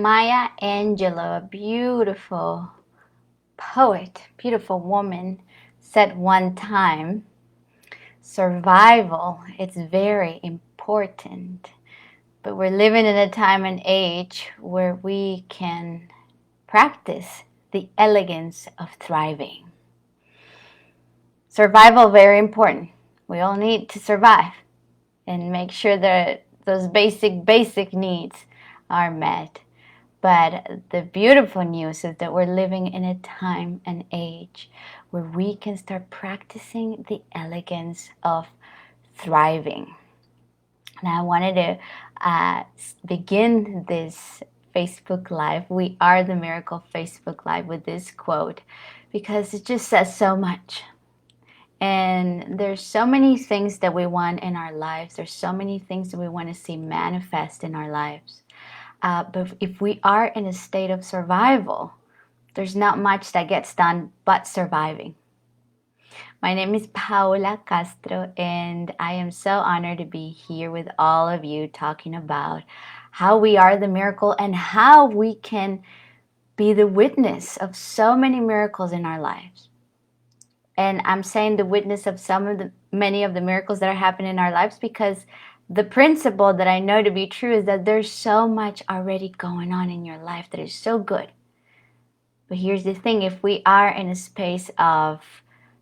Maya Angelou, a beautiful poet, beautiful woman, said one time, survival is very important. But we're living in a time and age where we can practice the elegance of thriving. Survival, very important. We all need to survive and make sure that those basic needs are met. But the beautiful news is that we're living in a time and age where we can start practicing the elegance of thriving. Now, I wanted to begin this Facebook Live, We Are the Miracle Facebook Live, with this quote because it just says so much. And there's so many things that we want in our lives. There's so many things that we want to see manifest in our lives. But if we are in a state of survival, there's not much that gets done but surviving. My name is Paola Castro, and I am so honored to be here with all of you talking about how we are the miracle and how we can be the witness of so many miracles in our lives. And I'm saying the witness of many of the miracles that are happening in our lives because the principle that I know to be true is that there's so much already going on in your life that is so good. But here's the thing, if we are in a space of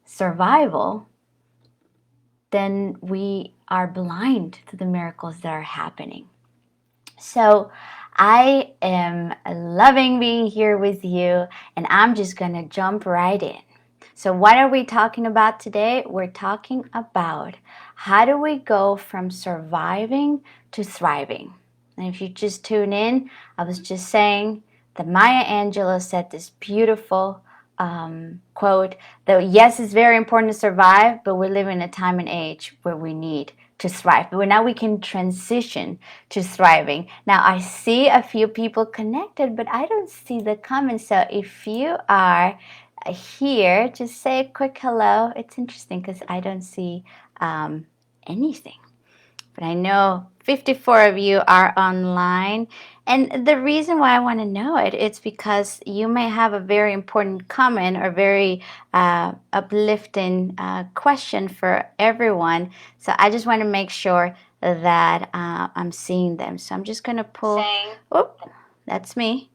survival, then we are blind to the miracles that are happening. So I am loving being here with you, and I'm just going to jump right in. So what are we talking about today? We're talking about how do we go from surviving to thriving. And if you just tune in, I was just saying that Maya Angelou said this beautiful quote that yes, it's very important to survive, but we live in a time and age where we need to thrive. But now we can transition to thriving. Now I see a few people connected, but I don't see the comments. So if you are here, just say a quick hello. It's interesting because I don't see anything. But I know 54 of you are online. And the reason why I want to know it, it's because you may have a very important comment or very uplifting question for everyone. So I just want to make sure that I'm seeing them. So I'm just going to pull. Oop, that's me.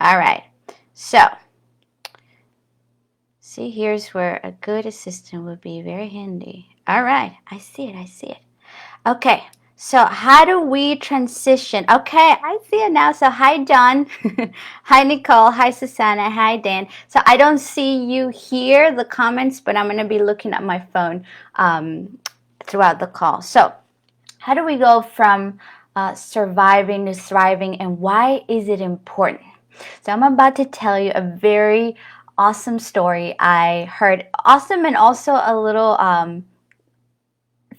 All right. So see, here's where a good assistant would be very handy. All right, I see it. Okay, so how do we transition? Okay, I see it now. So hi, John. Hi, Nicole. Hi, Susanna. Hi, Dan. So I don't see you here, the comments, but I'm going to be looking at my phone throughout the call. So how do we go from surviving to thriving, and why is it important? So I'm about to tell you a very awesome story I heard. Awesome and also a little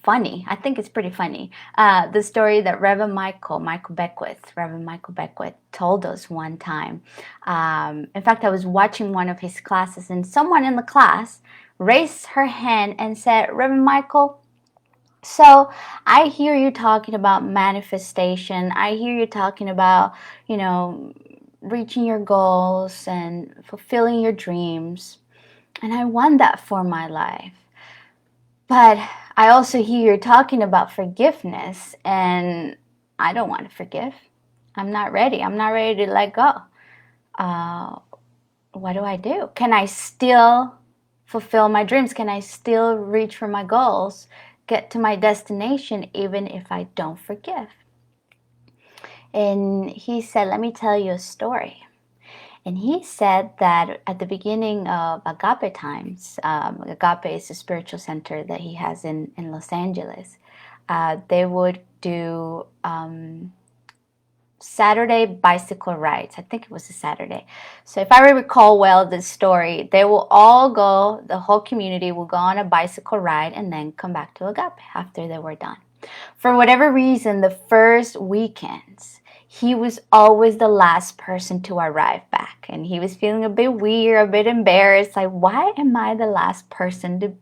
funny. I think it's pretty funny. The story that Reverend Michael Beckwith told us one time. In fact, I was watching one of his classes and someone in the class raised her hand and said, Reverend Michael, so I hear you talking about manifestation. I hear you talking about, reaching your goals and fulfilling your dreams. And I want that for my life. But I also hear you talking about forgiveness, and I don't want to forgive. I'm not ready. I'm not ready to let go. What do I do? Can I still fulfill my dreams? Can I still reach for my goals, get to my destination, even if I don't forgive? And he said, let me tell you a story. And he said that at the beginning of Agape times, Agape is a spiritual center that he has in Los Angeles. They would do Saturday bicycle rides. I think it was a Saturday. So if I recall well the story, they will all go, the whole community will go on a bicycle ride and then come back to Agape after they were done. For whatever reason, the first weekends, he was always the last person to arrive back. And he was feeling a bit weird, a bit embarrassed. Like, why am I the last person to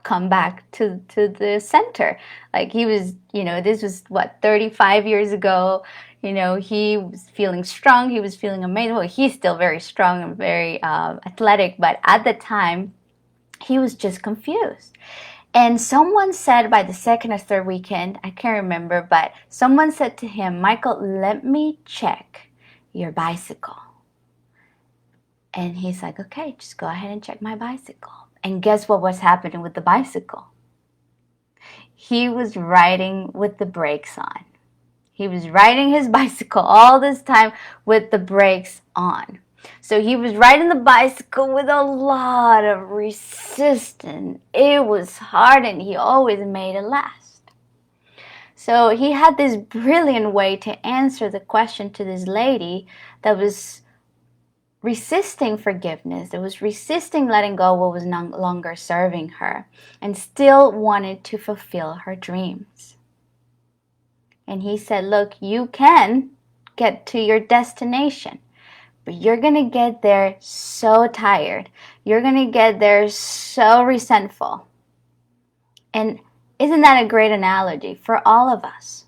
come back to the center. Like he was, this was what, 35 years ago. He was feeling strong. He was feeling amazing. Well, he's still very strong and very athletic, but at the time, he was just confused. And someone said by the second or third weekend, I can't remember, but someone said to him, Michael, let me check your bicycle. And he's like, okay, just go ahead and check my bicycle. And guess what was happening with the bicycle? He was riding with the brakes on. He was riding his bicycle all this time with the brakes on. So he was riding the bicycle with a lot of resistance. It was hard and he always made it last. So he had this brilliant way to answer the question to this lady that was resisting forgiveness, that was resisting letting go what was no longer serving her, and still wanted to fulfill her dreams. And he said, look, you can get to your destination, but you're going to get there so tired. You're going to get there so resentful. And isn't that a great analogy for all of us?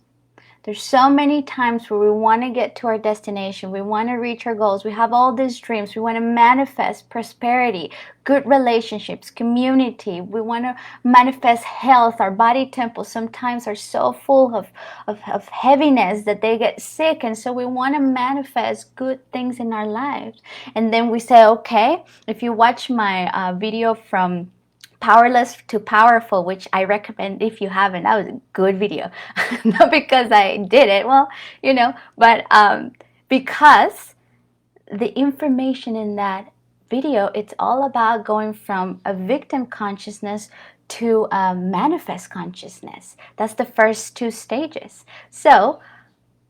There's so many times where we want to get to our destination. We want to reach our goals. We have all these dreams. We want to manifest prosperity, good relationships, community. We want to manifest health. Our body temples sometimes are so full of heaviness that they get sick. And so we want to manifest good things in our lives. And then we say, okay, if you watch my video from Powerless to Powerful, which I recommend if you haven't. That was a good video. Not because I did it, well, but because the information in that video, it's all about going from a victim consciousness to a manifest consciousness. That's the first two stages. So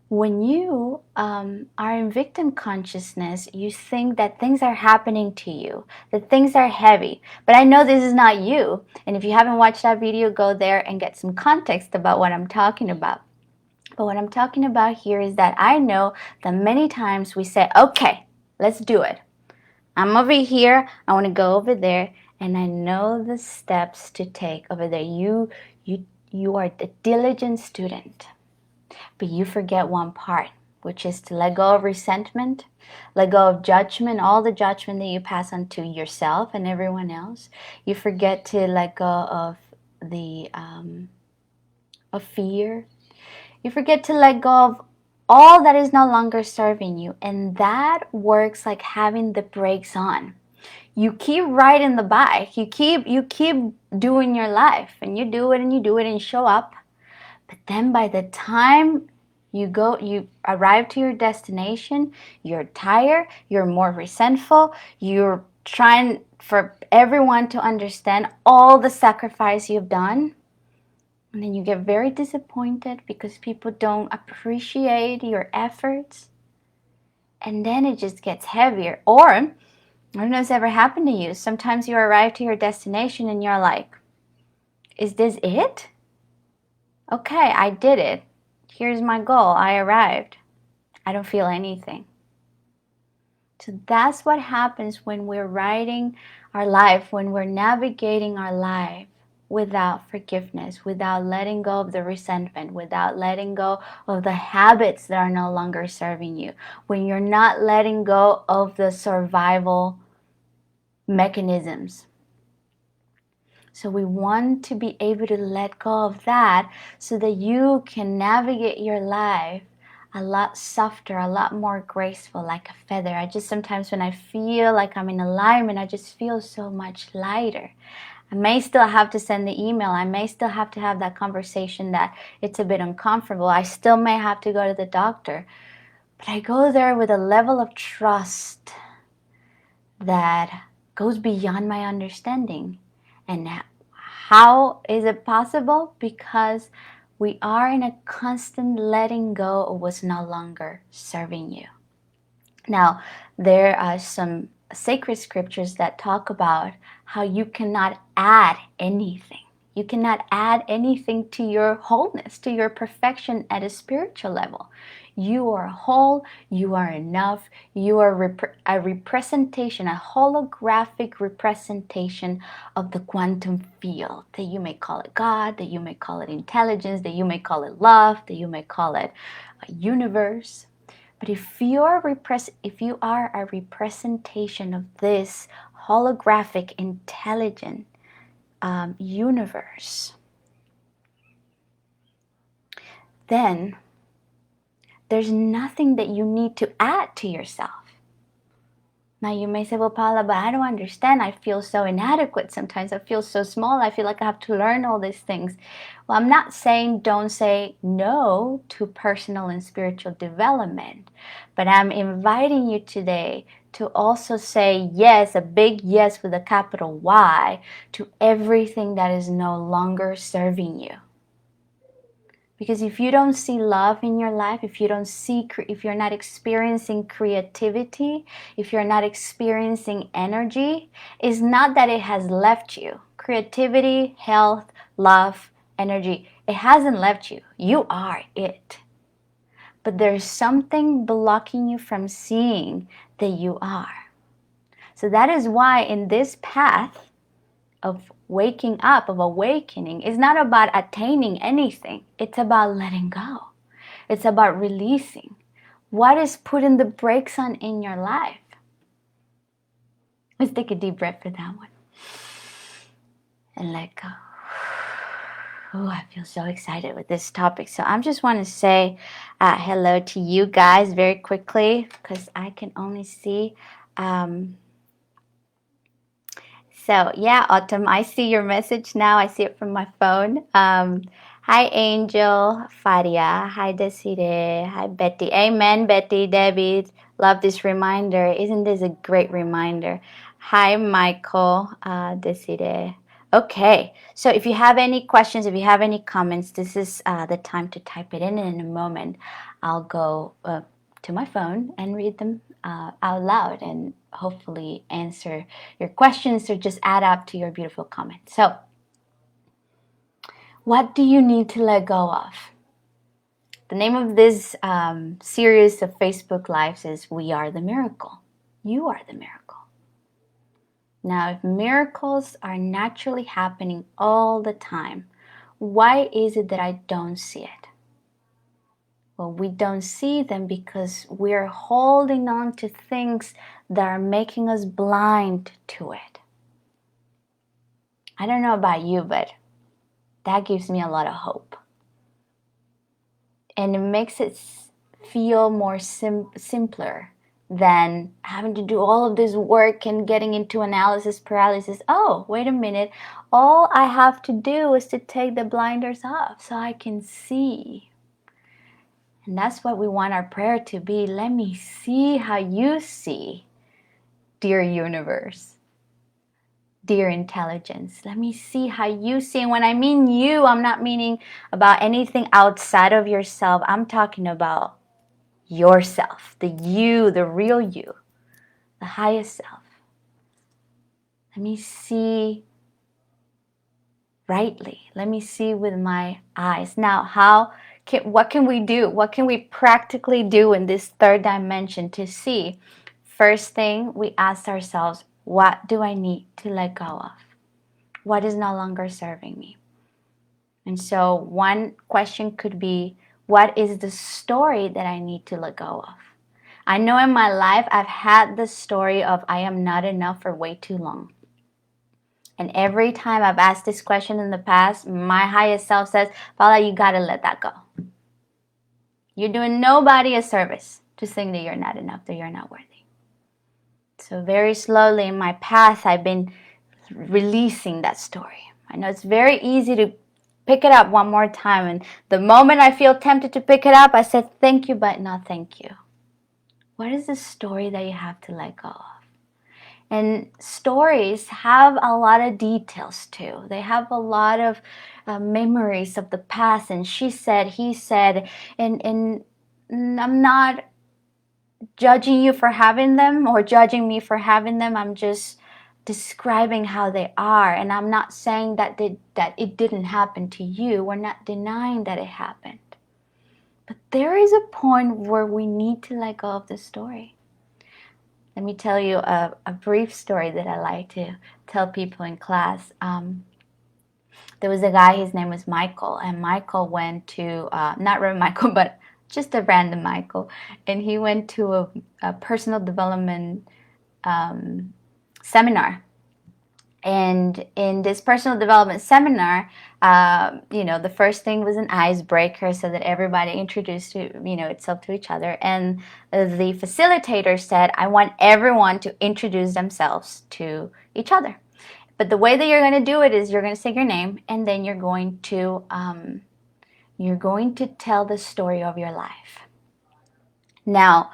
when you are in victim consciousness, you think that things are happening to you, that things are heavy. But I know this is not you. And if you haven't watched that video, go there and get some context about what I'm talking about. But what I'm talking about here is that I know that many times we say, okay, let's do it. I'm over here. I want to go over there. And I know the steps to take over there. You are the diligent student. But you forget one part, which is to let go of resentment, let go of judgment, all the judgment that you pass on to yourself and everyone else. You forget to let go of of fear. You forget to let go of all that is no longer serving you. And that works like having the brakes on. You keep riding the bike. You keep doing your life, and you do it and you do it and show up. But then by the time you arrive to your destination, you're tired, you're more resentful, you're trying for everyone to understand all the sacrifice you've done. And then you get very disappointed because people don't appreciate your efforts. And then it just gets heavier. Or, I don't know if it's ever happened to you. Sometimes you arrive to your destination and you're like, is this it? Okay, I did it. Here's my goal. I arrived. I don't feel anything. So that's what happens when we're writing our life, when we're navigating our life without forgiveness, without letting go of the resentment, without letting go of the habits that are no longer serving you, when you're not letting go of the survival mechanisms. So we want to be able to let go of that so that you can navigate your life a lot softer, a lot more graceful, like a feather. I just sometimes when I feel like I'm in alignment, I just feel so much lighter. I may still have to send the email. I may still have to have that conversation that it's a bit uncomfortable. I still may have to go to the doctor. But I go there with a level of trust that goes beyond my understanding. And how is it possible? Because we are in a constant letting go of what's no longer serving you. Now, there are some sacred scriptures that talk about how you cannot add anything. You cannot add anything to your wholeness, to your perfection at a spiritual level. You are whole, you are enough, you are a representation, a holographic representation of the quantum field. That you may call it God, that you may call it intelligence, that you may call it love, that you may call it a universe. But if you are a representation of this holographic, intelligent universe, then there's nothing that you need to add to yourself. Now you may say, well, Paola, but I don't understand. I feel so inadequate sometimes. I feel so small. I feel like I have to learn all these things. Well, I'm not saying don't say no to personal and spiritual development, but I'm inviting you today to also say yes, a big yes with a capital Y, to everything that is no longer serving you. Because if you don't see love in your life, if you're not experiencing creativity, if you're not experiencing energy, it's not that it has left you. Creativity, health, love, energy, it hasn't left you. You are it. But there's something blocking you from seeing that you are. So that is why in this path of waking up, of awakening, is not about attaining anything. It's about letting go. It's about releasing what is putting the brakes on in your life. Let's take a deep breath for that one. And let go. Oh, I feel so excited with this topic. So I just want to say hello to you guys very quickly, because I can only see So yeah, Autumn, I see your message now. I see it from my phone. Hi, Angel, Faria. Hi, Desiree. Hi, Betty. Amen, Betty, Debbie. Love this reminder. Isn't this a great reminder? Hi, Michael, Desiree. Okay, so if you have any questions, if you have any comments, this is the time to type it in. And in a moment, I'll go to my phone and read them out loud and hopefully answer your questions or just add up to your beautiful comments. So, what do you need to let go of? The name of this series of Facebook Lives is We Are the Miracle. You are the miracle. Now, if miracles are naturally happening all the time, why is it that I don't see it? Well, we don't see them because we're holding on to things that are making us blind to it. I don't know about you, but that gives me a lot of hope. And it makes it feel more simpler than having to do all of this work and getting into analysis paralysis. Oh, wait a minute. All I have to do is to take the blinders off so I can see. And that's what we want our prayer to be. Let me see how you see, dear universe, dear intelligence. Let me see how you see. And when I mean you, I'm not meaning about anything outside of yourself. I'm talking about yourself, the you, the real you, the highest self. Let me see rightly. Let me see with my eyes. Now, what can we do? What can we practically do in this third dimension to see? First thing, we ask ourselves, what do I need to let go of? What is no longer serving me? And so one question could be, what is the story that I need to let go of? I know in my life I've had the story of I am not enough for way too long. And every time I've asked this question in the past, my highest self says, Paola, you gotta let that go. You're doing nobody a service to think that you're not enough, that you're not worthy. So very slowly in my path, I've been releasing that story. I know it's very easy to pick it up one more time. And the moment I feel tempted to pick it up, I said, thank you, but no thank you. What is the story that you have to let go of? And stories have a lot of details too. They have a lot of memories of the past. And she said, he said, and I'm not judging you for having them or judging me for having them. I'm just describing how they are. And I'm not saying that it didn't happen to you. We're not denying that it happened. But there is a point where we need to let go of the story. Let me tell you a brief story that I like to tell people in class. There was a guy, his name was Michael, and Michael went to, not Reverend Michael, but just a random Michael, and he went to a personal development seminar. And in this personal development seminar, the first thing was an icebreaker so that everybody introduced itself to each other. And the facilitator said, I want everyone to introduce themselves to each other. But the way that you're going to do it is you're going to say your name, and then you're going to tell the story of your life. Now,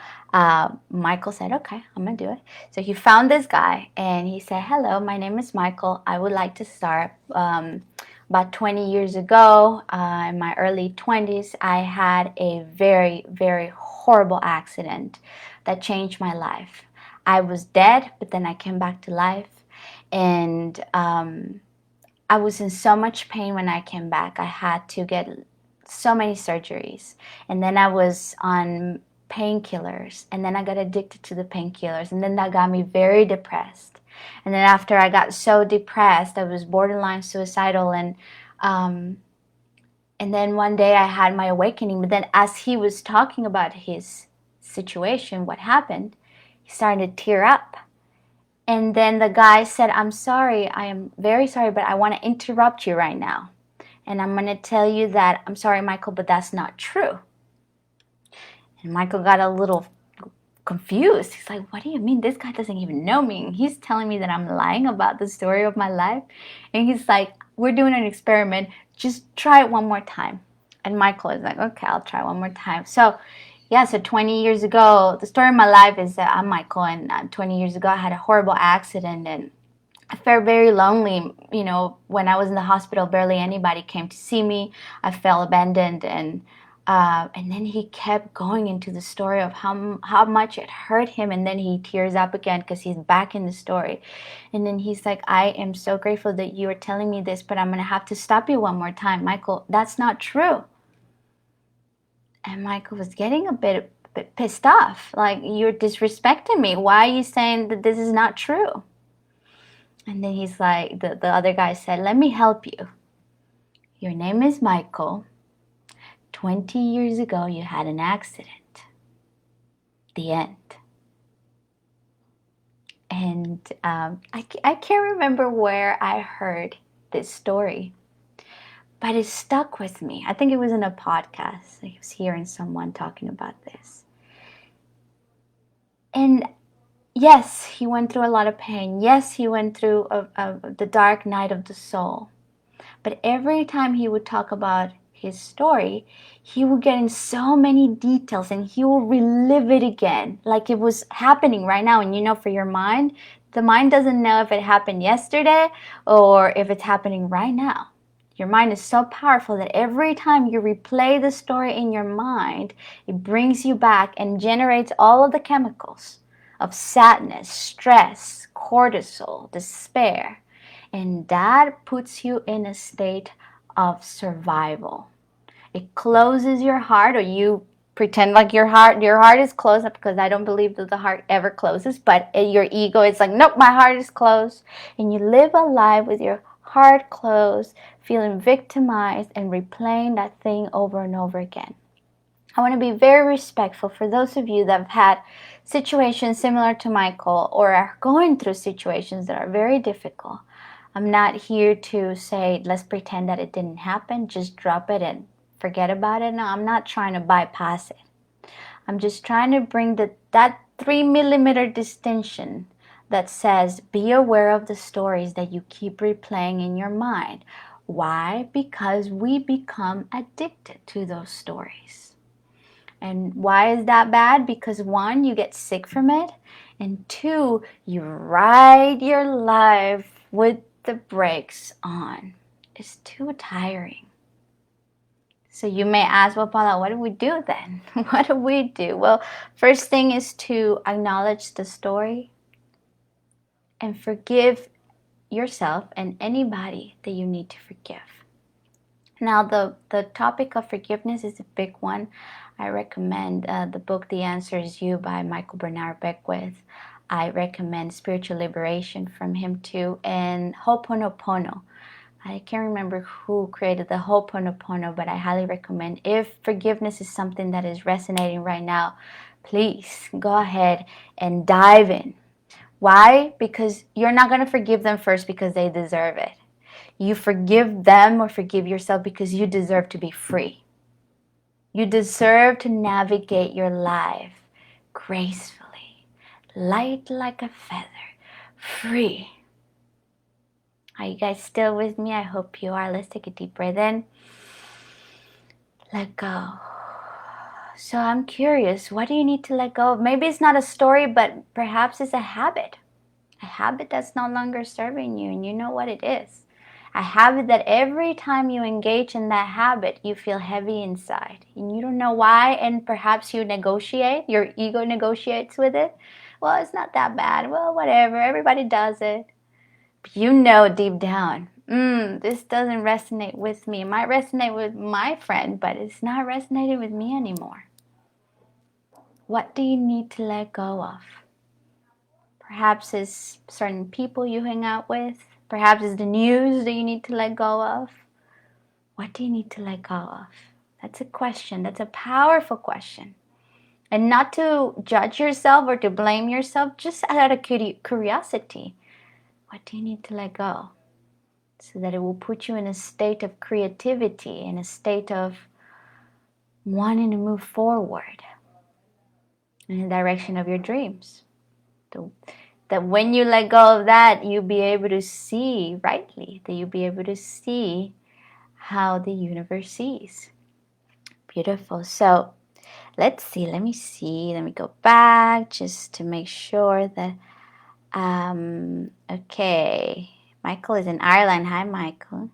Michael said, okay, I'm going to do it. So he found this guy, and he said, hello, my name is Michael. I would like to start. About 20 years ago, in my early 20s, I had a very, very horrible accident that changed my life. I was dead, but then I came back to life. And I was in so much pain when I came back. I had to get so many surgeries. And then I was on painkillers. And then I got addicted to the painkillers. And then that got me very depressed. And then after I got so depressed, I was borderline suicidal. And then one day I had my awakening. But then as he was talking about his situation, what happened, he started to tear up. And then the guy said, I'm sorry, I am very sorry, but I want to interrupt you right now. And I'm going to tell you that, I'm sorry, Michael, but that's not true. And Michael got a little confused. He's like, what do you mean? This guy doesn't even know me. And he's telling me that I'm lying about the story of my life. And he's like, we're doing an experiment. Just try it one more time. And Michael is like, okay, I'll try one more time. So 20 years ago, the story of my life is that I'm Michael, and 20 years ago I had a horrible accident, and I felt very lonely. When I was in the hospital, barely anybody came to see me. I felt abandoned, and then he kept going into the story of how much it hurt him, and then he tears up again because he's back in the story. And then he's like, I am so grateful that you are telling me this, but I'm going to have to stop you one more time. Michael, that's not true. And Michael was getting a bit pissed off. Like, you're disrespecting me. Why are you saying that this is not true? And then he's like, the other guy said, let me help you. Your name is Michael. 20 years ago, you had an accident. The end. And I can't remember where I heard this story, but it stuck with me. I think it was in a podcast. I was hearing someone talking about this. And yes, he went through a lot of pain. Yes, he went through the dark night of the soul. But every time he would talk about his story, he would get in so many details, and he will relive it again like it was happening right now. And for your mind, the mind doesn't know if it happened yesterday or if it's happening right now. Your mind is so powerful that every time you replay the story in your mind, it brings you back and generates all of the chemicals of sadness, stress, cortisol, despair. And that puts you in a state of survival. It closes your heart, or you pretend like your heart is closed, because I don't believe that the heart ever closes, but your ego is like, nope, my heart is closed. And you live a life with your heart closed, feeling victimized, and replaying that thing over and over again. I want to be very respectful for those of you that have had situations similar to Michael, or are going through situations that are very difficult. I'm not here to say, let's pretend that it didn't happen, just drop it and forget about it. No, I'm not trying to bypass it. I'm just trying to bring that 3mm distinction that says, be aware of the stories that you keep replaying in your mind. Why? Because we become addicted to those stories. And why is that bad? Because 1, you get sick from it, and 2, you ride your life with the brakes on. It's too tiring. So you may ask, well, Paola, what do we do then? What do we do? Well, first thing is to acknowledge the story. and forgive yourself and anybody that you need to forgive. Now, the topic of forgiveness is a big one. I recommend the book The Answer Is You by Michael Bernard Beckwith. I recommend Spiritual Liberation from him too, and Ho'oponopono. I can't remember who created the Ho'oponopono, but I highly recommend. If forgiveness is something that is resonating right now, please go ahead and dive in. Why? Because you're not going to forgive them first because they deserve it. You forgive them or forgive yourself because you deserve to be free. You deserve to navigate your life gracefully, light like a feather, free. Are you guys still with me? I hope you are. Let's take a deep breath in. Let go. So I'm curious, what do you need to let go of? Maybe it's not a story, but perhaps it's a habit that's no longer serving you, and you know what it is. A habit that every time you engage in that habit, you feel heavy inside, and you don't know why, and perhaps you negotiate, your ego negotiates with it. Well, it's not that bad. Well, whatever, everybody does it. But you know deep down, this doesn't resonate with me. It might resonate with my friend, but it's not resonating with me anymore. What do you need to let go of? Perhaps it's certain people you hang out with. Perhaps it's the news that you need to let go of. What do you need to let go of? That's a question. That's a powerful question. And not to judge yourself or to blame yourself, just out of curiosity. What do you need to let go? So that it will put you in a state of creativity, in a state of wanting to move forward in the direction of your dreams. That when you let go of that, you'll be able to see rightly, that you'll be able to see how the universe sees. Beautiful. So let's see. Let me go back just to make sure that, okay. Michael is in Ireland. Hi, Michael.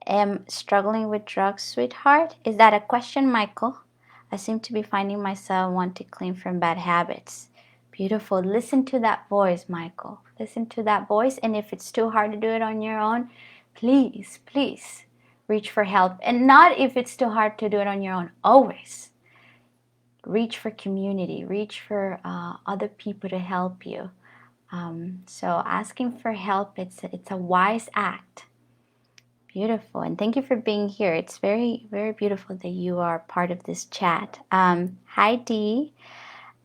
Am struggling with drugs, sweetheart? Is that a question, Michael? I seem to be finding myself want to clean from bad habits. Beautiful. Listen to that voice, Michael. Listen to that voice. And if it's too hard to do it on your own, please, please reach for help. And not if it's too hard to do it on your own, always. Reach for community. Reach for other people to help you. So asking for help, it's a wise act. Beautiful. And thank you for being here. It's very, very beautiful that you are part of this chat. Hi, Dee.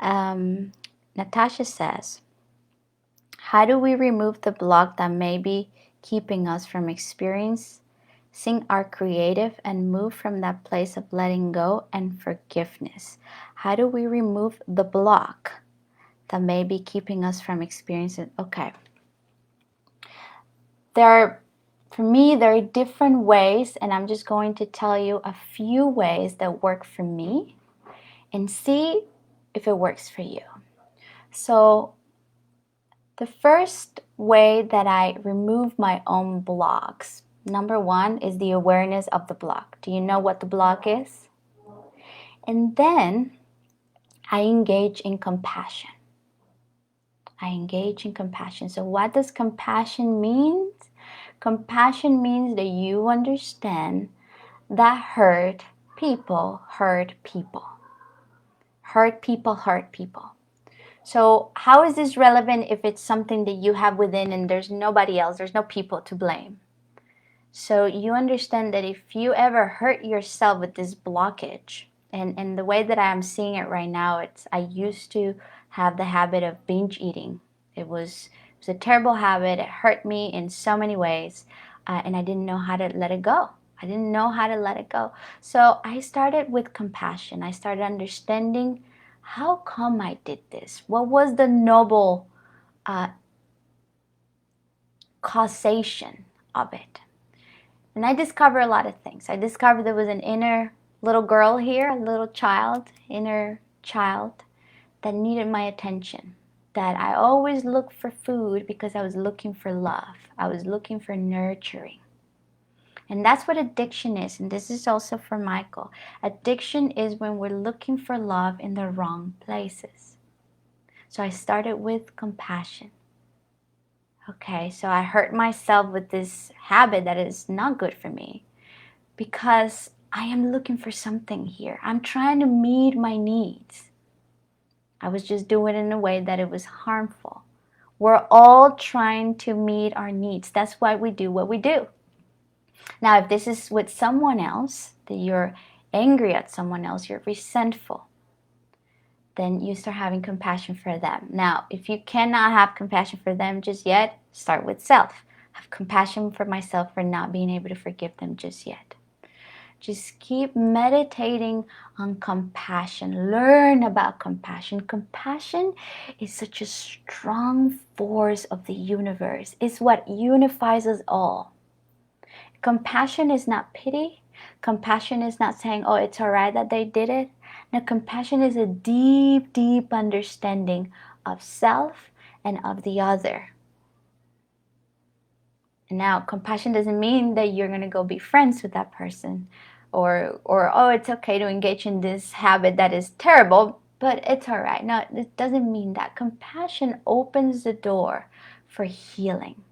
Natasha says, how do we remove the block that may be keeping us from experiencing our creative and move from that place of letting go and forgiveness? How do we remove the block that may be keeping us from experiencing? Okay. For me, there are different ways, and I'm just going to tell you a few ways that work for me and see if it works for you. So the first way that I remove my own blocks, number one, is the awareness of the block. Do you know what the block is? And then I engage in compassion. So what does compassion mean? Compassion means that you understand that hurt people hurt people. Hurt people hurt people. So how is this relevant if it's something that you have within and there's nobody else, there's no people to blame? So you understand that if you ever hurt yourself with this blockage, and the way that I'm seeing it right now, I used to have the habit of binge eating. It was a terrible habit. It hurt me in so many ways, and I didn't know how to let it go. So I started with compassion. I started understanding how come I did this. What was the noble causation of it? And I discovered a lot of things. I discovered there was an inner little girl here, a little child, inner child that needed my attention. That I always looked for food because I was looking for love. I was looking for nurturing. And that's what addiction is. And this is also for Michael. Addiction is when we're looking for love in the wrong places. So I started with compassion. Okay, so I hurt myself with this habit that is not good for me because I am looking for something here. I'm trying to meet my needs. I was just doing it in a way that it was harmful. We're all trying to meet our needs. That's why we do what we do. Now, if this is with someone else, that you're angry at someone else, you're resentful, then you start having compassion for them. Now, if you cannot have compassion for them just yet, start with self. Have compassion for myself for not being able to forgive them just yet. Just keep meditating on compassion. Learn about compassion. Compassion is such a strong force of the universe. It's what unifies us all. Compassion is not pity. Compassion is not saying, oh, it's all right that they did it. No, compassion is a deep, deep understanding of self and of the other. Now, compassion doesn't mean that you're going to go be friends with that person or oh, it's okay to engage in this habit that is terrible, but it's all right. No, it doesn't mean that. Compassion opens the door for healing.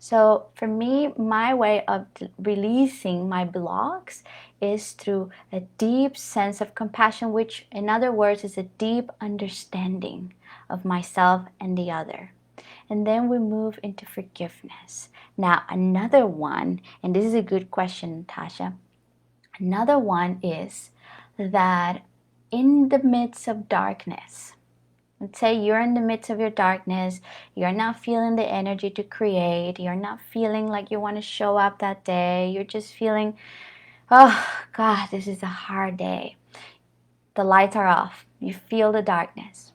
So for me, my way of releasing my blocks is through a deep sense of compassion, which in other words is a deep understanding of myself and the other. And then we move into forgiveness. Now, another one, and this is a good question, Tasha. Another one is that in the midst of darkness, let's say you're in the midst of your darkness, you're not feeling the energy to create, you're not feeling like you want to show up that day, you're just feeling, oh God, this is a hard day. The lights are off, you feel the darkness.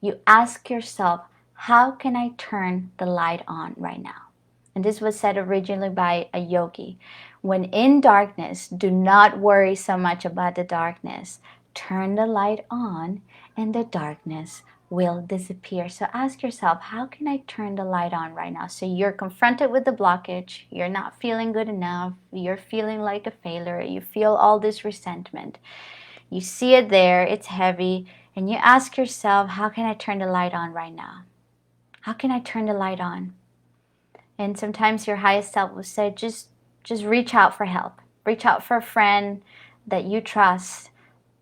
You ask yourself, how can I turn the light on right now? And this was said originally by a yogi. When in darkness, do not worry so much about the darkness. Turn the light on and the darkness will disappear. So ask yourself, how can I turn the light on right now? So you're confronted with the blockage. You're not feeling good enough. You're feeling like a failure. You feel all this resentment. You see it there. It's heavy. And you ask yourself, how can I turn the light on right now? How can I turn the light on? And sometimes your highest self will say, just reach out for help. Reach out for a friend that you trust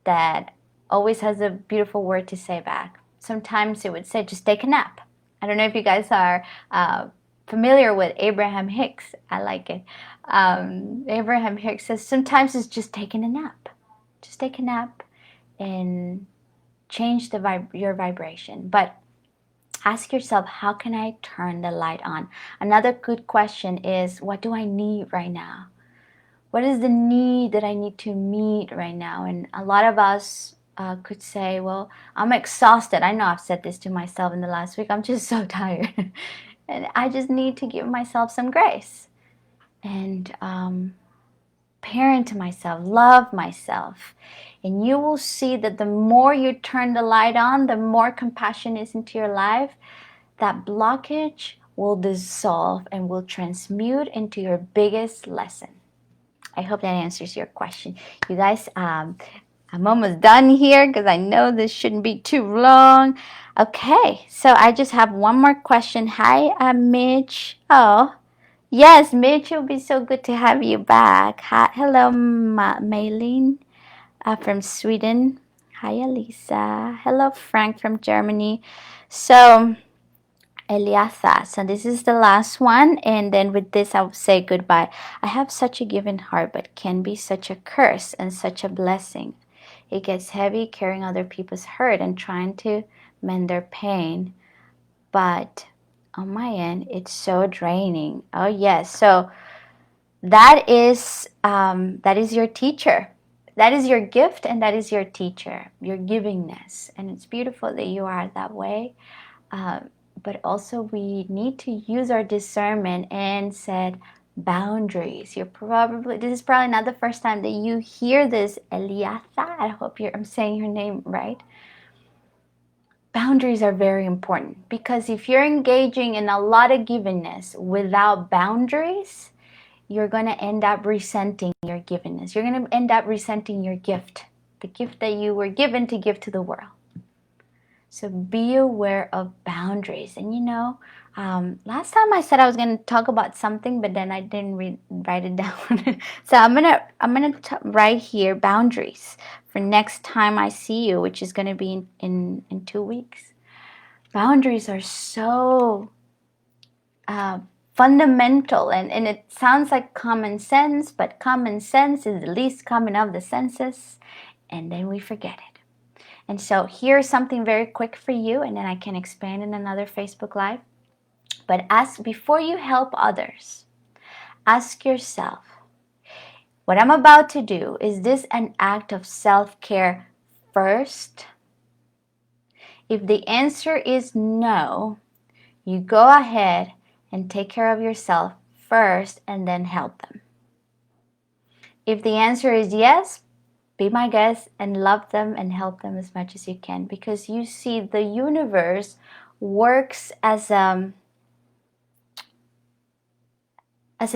that always has a beautiful word to say back. Sometimes it would say, just take a nap. I don't know if you guys are familiar with Abraham Hicks. I like it. Abraham Hicks says, sometimes it's just taking a nap. Just take a nap and change your vibration. But ask yourself, how can I turn the light on? Another good question is, what do I need right now? What is the need that I need to meet right now? And a lot of us could say, well, I'm exhausted. I know I've said this to myself in the last week. I'm just so tired. And I just need to give myself some grace. And parent to myself, love myself. And you will see that the more you turn the light on, the more compassion is into your life, that blockage will dissolve and will transmute into your biggest lesson. I hope that answers your question. You guys, I'm almost done here because I know this shouldn't be too long. Okay, so I just have one more question. Hi, Mitch. Oh, yes, Mitch, it will be so good to have you back. Hi, hello, Maylene from Sweden. Hi, Elisa. Hello, Frank from Germany. So, Eliasa, so this is the last one, and then with this I'll say goodbye. I have such a giving heart, but can be such a curse and such a blessing. It gets heavy carrying other people's hurt and trying to mend their pain, but on my end, it's so draining. Oh yes, so that is your teacher. That is your gift, and that is your teacher, your givingness, and it's beautiful that you are that way. But also we need to use our discernment and set boundaries. This is probably not the first time that you hear this, Eliatha. I hope I'm saying your name right. Boundaries are very important because if you're engaging in a lot of givingness without boundaries, you're going to end up resenting your givingness. You're going to end up resenting your gift, the gift that you were given to give to the world. So be aware of boundaries. And last time I said I was going to talk about something, but then I didn't write it down. So I'm gonna write here boundaries for next time I see you, which is going to be in 2 weeks. Boundaries are so fundamental, and it sounds like common sense, but common sense is the least common of the senses, and then we forget it. And so here's something very quick for you, and then I can expand in another Facebook Live. But before you help others, ask yourself, what I'm about to do, is this an act of self-care first? If the answer is no, you go ahead and take care of yourself first and then help them. If the answer is yes, be my guest and love them and help them as much as you can, because you see the universe works as a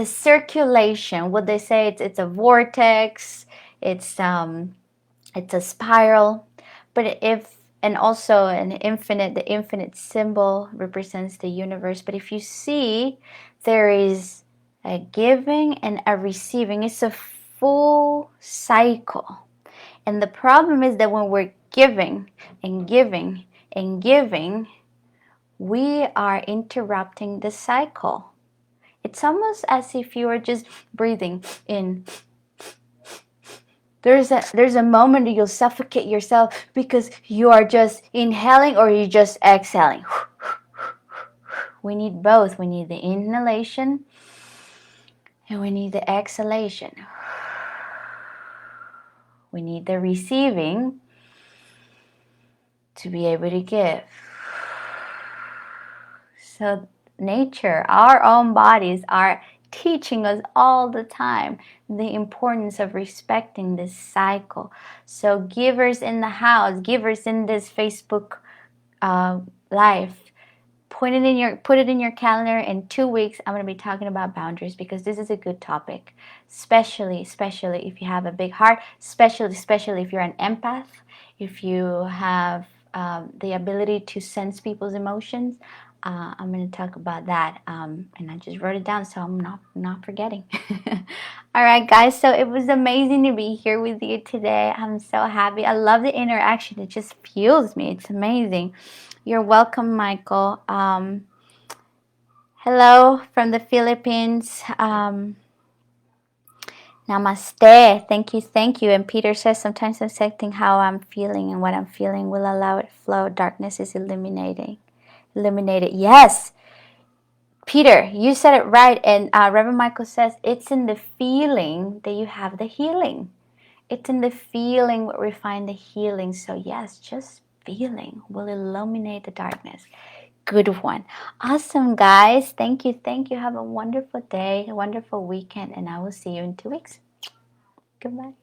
circulation. What they say, it's a vortex, it's a spiral. But and also the infinite symbol represents the universe. But if you see, there is a giving and a receiving. It's a full cycle. And the problem is that when we're giving and giving and giving, we are interrupting the cycle. It's almost as if you are just breathing in. There's a moment that you'll suffocate yourself because you are just inhaling or you're just exhaling. We need both. We need the inhalation and we need the exhalation. We need the receiving to be able to give. So nature, our own bodies are teaching us all the time the importance of respecting this cycle. So givers in the house, givers in this Facebook live, put it in your calendar. In 2 weeks, I'm going to be talking about boundaries, because this is a good topic, especially if you have a big heart, especially if you're an empath, if you have the ability to sense people's emotions. I'm going to talk about that, and I just wrote it down so I'm not forgetting. All right, guys, so it was amazing to be here with you today. I'm so happy. I love the interaction. It just fuels me. It's amazing. You're welcome, Michael. Hello from the Philippines. Namaste. Thank you. And Peter says, sometimes accepting how I'm feeling and what I'm feeling will allow it to flow. Darkness is eliminated. Yes, Peter, you said it right. And Reverend Michael says, it's in the feeling that you have the healing. It's in the feeling where we find the healing. So yes, just feeling will illuminate the darkness. Good one. Awesome, guys. Thank you. Have a wonderful day, a wonderful weekend, and I will see you in 2 weeks. Goodbye.